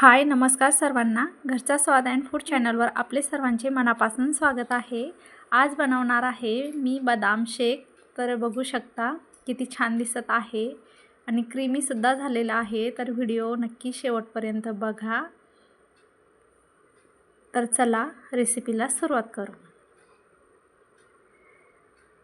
हाय नमस्कार सर्वांना. घरचा स्वाद अँड फूड चॅनलवर आपले सर्वांचे मनापासून स्वागत आहे. आज बनवणार आहे मी बदाम शेक. तर बघू शकता किती छान दिसत आहे आणि क्रीमीसुद्धा झालेला आहे. तर व्हिडिओ नक्की शेवटपर्यंत बघा. तर चला रेसिपीला सुरुवात करू.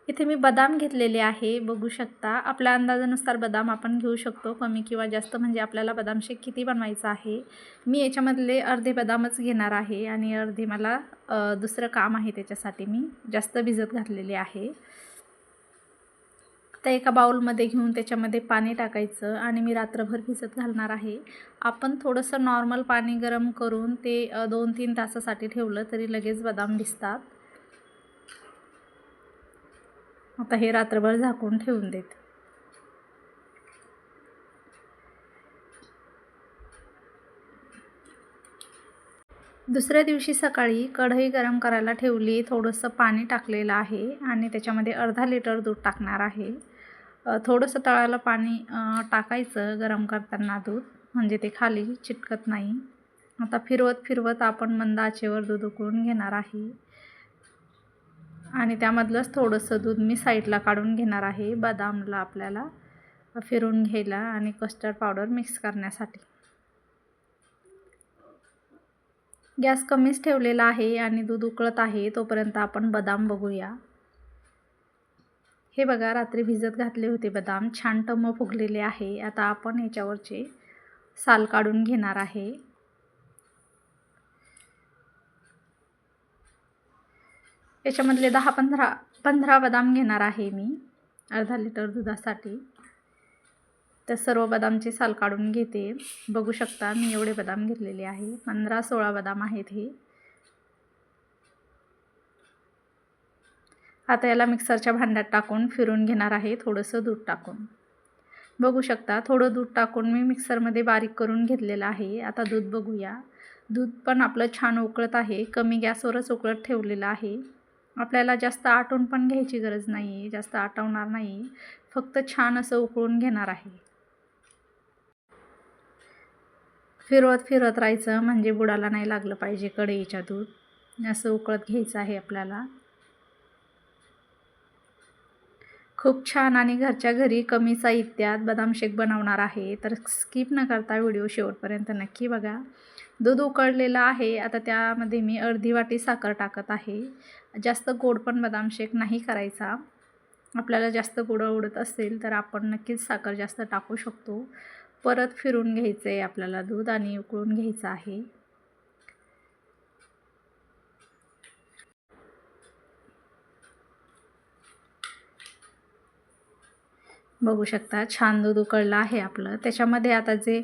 इथे मी बदाम घेतलेले आहे. बघू शकता आपल्या अंदाजानुसार बदाम आपण घेऊ शकतो, कमी किंवा जास्त. म्हणजे आपल्याला बदाम शेक किती बनवायचा आहे. मी याच्यामधले अर्धे बदामच घेणार आहे आणि अर्धे मला दुसरं काम आहे, त्याच्यासाठी मी जास्त भिजत घातलेले आहे. तर एका बाउलमध्ये घेऊन त्याच्यामध्ये पाणी टाकायचं आणि मी रात्रभर भिजत घालणार आहे. आपण थोडंसं नॉर्मल पाणी गरम करून ते 2-3 तासासाठी ठेवलं तरी लगेच बदाम भिजतात. आता हे रात्रभर झाकून ठेवून देते. दुसऱ्या दिवशी सकाळी कढई गरम करायला ठेवली. थोडंसं पाणी टाकलेलं आहे आणि त्याच्यामध्ये अर्धा लिटर दूध टाकणार आहे. थोडंसं तळाला पाणी टाकायचं गरम करताना दूध, म्हणजे ते खाली चिटकत नाही. आता फिरवत फिरवत आपण मंद आचेवर दूध उकळून घेणार आहे आणि त्यामधलंच थोडंसं दूध मी साईडला काढून घेणार आहे बदामला आपल्याला फिरून घ्यायला आणि कस्टर्ड पावडर मिक्स करण्यासाठी. गॅस कमीच ठेवलेला आहे आणि दूध उकळत आहे. तोपर्यंत आपण बदाम बघूया. हे बघा, रात्री भिजत घातले होते बदाम, छान टम्म फुगलेले आहे. आता आपण याच्यावरचे साल काढून घेणार आहे. याच्यामधले 10-15 बदाम घेणार आहे मी अर्धा लिटर दुधासाठी. तर सर्व बदामचे साल काढून घेते. बघू शकता मी एवढे बदाम घेतलेले आहे. 15-16 बदाम आहेत हे. आता याला मिक्सरच्या भांड्यात टाकून फिरून घेणार आहे, थोडंसं दूध टाकून. बघू शकता थोडं दूध टाकून मी मिक्सरमध्ये बारीक करून घेतलेलं आहे. आता दूध बघूया. दूध पण आपलं छान उकळत आहे. कमी गॅसवरच उकळत ठेवलेलं आहे. आपल्याला जास्त आटवून पण घ्यायची गरज नाही आहे, जास्त आटवणार नाही, फक्त छान असं उकळून घेणार आहे. फिरवत फिरत राहायचं, म्हणजे बुडाला नाही लागलं पाहिजे कढईच्या दूध. असं उकळत घ्यायचं आहे आपल्याला. खूप छान आणि घरच्या घरी कमी साहित्यात बदाम शेक बनवणार आहे. तर स्किप न करता व्हिडिओ शेवटपर्यंत नक्की बघा. दूध उकळलेलं आहे. आता त्यामध्ये मी अर्धी वाटी साखर टाकत आहे. जास्त गोड पण बदाम शेक नाही करायचा. आपल्याला जास्त गोड आवडत असेल तर आपण नक्कीच साखर जास्त टाकू शकतो. परत फिरून घ्यायचं आहे आपल्याला दूध आणि उकळून घ्यायचं आहे. बघू शकता छान दूध उकळलं आहे आपलं. त्याच्यामध्ये आता जे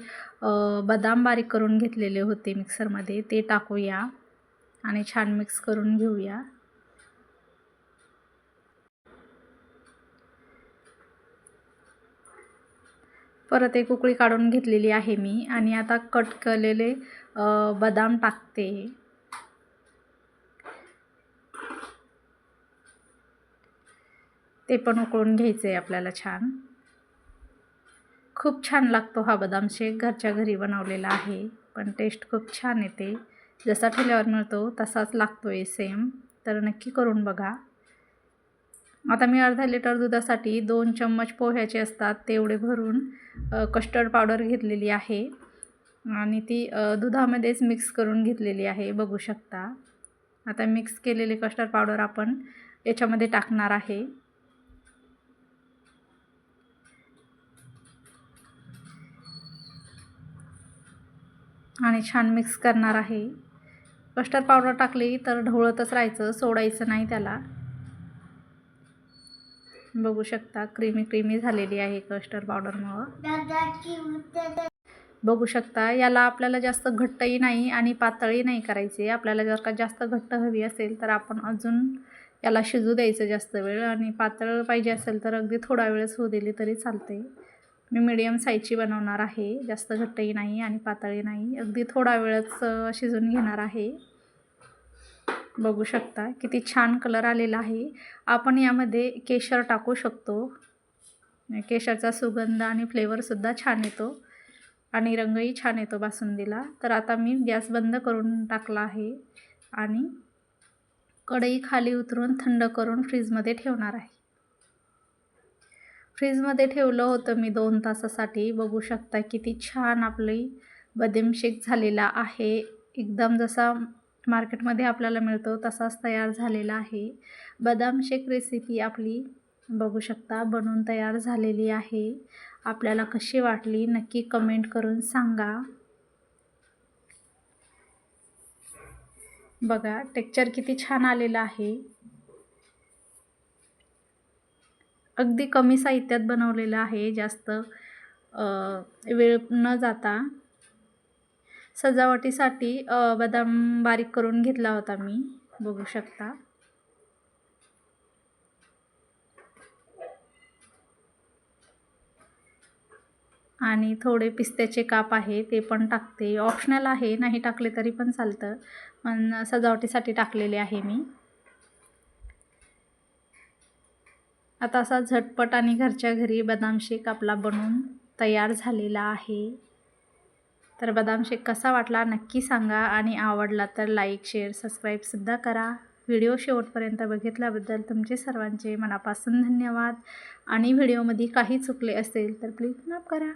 बदाम बारीक करून घेतलेले होते मिक्सरमध्ये ते टाकूया आणि छान मिक्स करून घेऊया. परत एक उकळी काढून घेतलेली आहे मी आणि आता कट केलेले बदाम टाकते. ते पण उकळून घ्यायचं आहे आपल्याला छान. खूप छान लागतो हा बदाम शेक. घरच्या घरी बनवलेला आहे, पण टेस्ट खूप छान येते. जसा ठेल्यावर मिळतो तसाच लागतो आहे सेम. तर नक्की करून बघा. आता मी अर्धा लिटर दुधासाठी 2 चम्मच पोह्याचे असतात तेवढे भरून कस्टर्ड पावडर घेतलेली आहे आणि ती दुधामध्येच मिक्स करून घेतलेली आहे. बघू शकता. आता मिक्स केलेले कस्टर्ड पावडर आपण याच्यामध्ये टाकणार आहे आणि छान मिक्स करणार आहे. कस्टर्ड पावडर टाकली तर ढवळतच राहायचं, सोडायचं नाही त्याला. बघू शकता क्रीमी झालेली आहे कस्टर्ड पावडरमुळं. बघू शकता याला आपल्याला जास्त घट्टही नाही आणि पातळही नाही करायचे. आपल्याला जर का जास्त घट्ट हवी असेल तर आपण अजून याला शिजू द्यायचं जास्त वेळ, आणि पातळ पाहिजे असेल तर अगदी थोडा वेळच होऊ दिली तरी चालते. मी मीडियम साईजची बनवणार आहे, जास्त घट्टही नाही आणि पातळही नाही. अगदी थोडा वेळच शिजून घेणार आहे. बघू शकता किती छान कलर आलेला आहे. आपण यामध्ये केशर टाकू शकतो. केशरचा सुगंध आणि फ्लेवरसुद्धा छान येतो. आणि रंगही छान येतो बासुंदीला. तर आता मी गॅस बंद करून टाकला आहे आणि कढई खाली उतरून थंड करून फ्रीजमध्ये ठेवणार आहे. फ्रीजमध्ये ठेवलं होतं मी 2 तासासाठी. बघू शकता किती छान आपली बदाम शेक झालेला आहे. एकदम जसा मार्केटमध्ये आपल्याला मिळतो तसाच तयार झालेला आहे. बदाम शेक रेसिपी आपली बघू शकता बनवून तयार झालेली आहे. आपल्याला कशी वाटली नक्की कमेंट करून सांगा. बघा टेक्स्चर किती छान आलेलं आहे. अगदी कमी साहित्यात बनवलेलं आहे. जास्त वेळ न जाता सजावटीसाठी बदाम बारीक करून घेतला होता मी, बघू शकता. आणि थोडे पिस्त्याचे काप आहे ते पण टाकते. ऑप्शनल आहे, नाही टाकले तरी पण चालतं, पण सजावटीसाठी टाकलेले आहे मी. आता असा झटपट आणि घरच्या घरी बदाम शेक आपला बनवून तयार झालेला आहे. तर बदाम शेक कसा वाटला नक्की सांगा आणि आवडला तर लाईक, शेअर, सबस्क्राईबसुद्धा करा. व्हिडिओ शेवटपर्यंत बघितल्याबद्दल तुमचे सर्वांचे मनापासून धन्यवाद. आणि व्हिडिओमध्ये काही चुकले असेल तर प्लीज माफ करा.